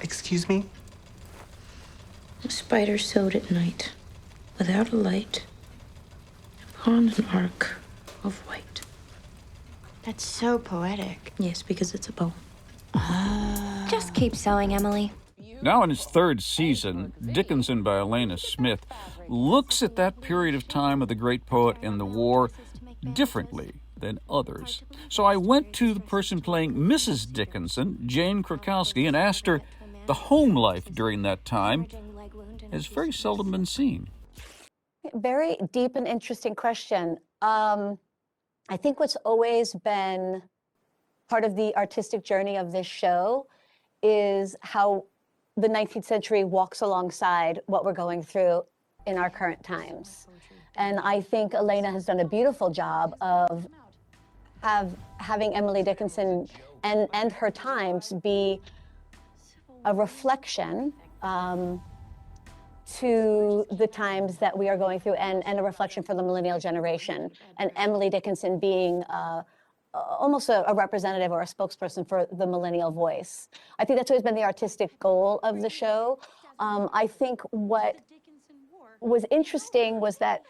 Excuse me? A spider sewed at night, without a light, upon an arc of white. That's so poetic. Yes, because it's a poem. Just keep sewing, Emily. Now in its third season, Dickinson by Elena Smith looks at that period of time of the great poet and the war differently than others. So I went to the person playing Mrs. Dickinson, Jane Krakowski, and asked her the home life during that time has very seldom been seen. Very deep and interesting question. I think what's always been part of the artistic journey of this show is how the 19th century walks alongside what we're going through in our current times. And I think Elena has done a beautiful job of having Emily Dickinson and her times be a reflection to the times that we are going through and a reflection for the millennial generation. And Emily Dickinson being almost a representative or a spokesperson for the millennial voice. I think that's always been the artistic goal of the show. I think what was interesting was that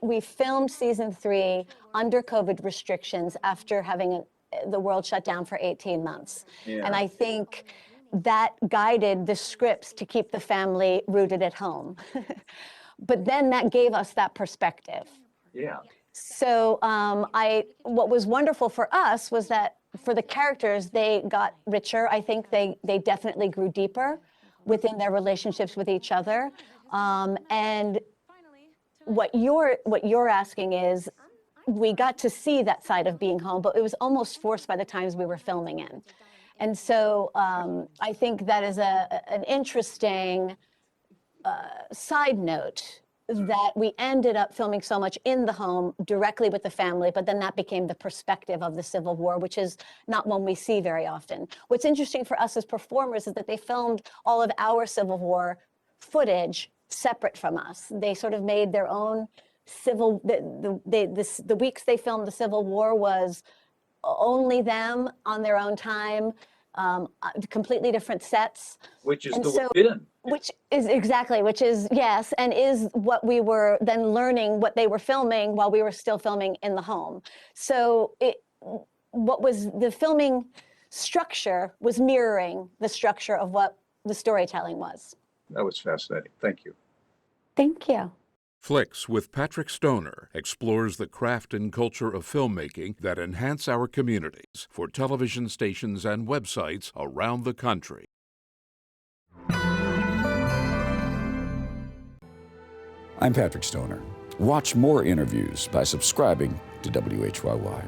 we filmed season 3 under COVID restrictions after having the world shut down for 18 months. Yeah. And I think that guided the scripts to keep the family rooted at home. But then that gave us that perspective. Yeah. So what was wonderful for us was that for the characters, they got richer. I think they definitely grew deeper within their relationships with each other. And what you're asking is, we got to see that side of being home, but it was almost forced by the times we were filming in. And so I think that is an interesting side note, that we ended up filming so much in the home directly with the family, but then that became the perspective of the Civil War, which is not one we see very often. What's interesting for us as performers is that they filmed all of our Civil War footage separate from us. They sort of made their own the weeks they filmed the Civil War was only them on their own time, completely different sets. Which is the way. Which is, yes, and is what we were then learning, what they were filming while we were still filming in the home. So what was the filming structure was mirroring the structure of what the storytelling was. That was fascinating. Thank you. Thank you. Flicks with Patrick Stoner explores the craft and culture of filmmaking that enhance our communities for television stations and websites around the country. I'm Patrick Stoner. Watch more interviews by subscribing to WHYY.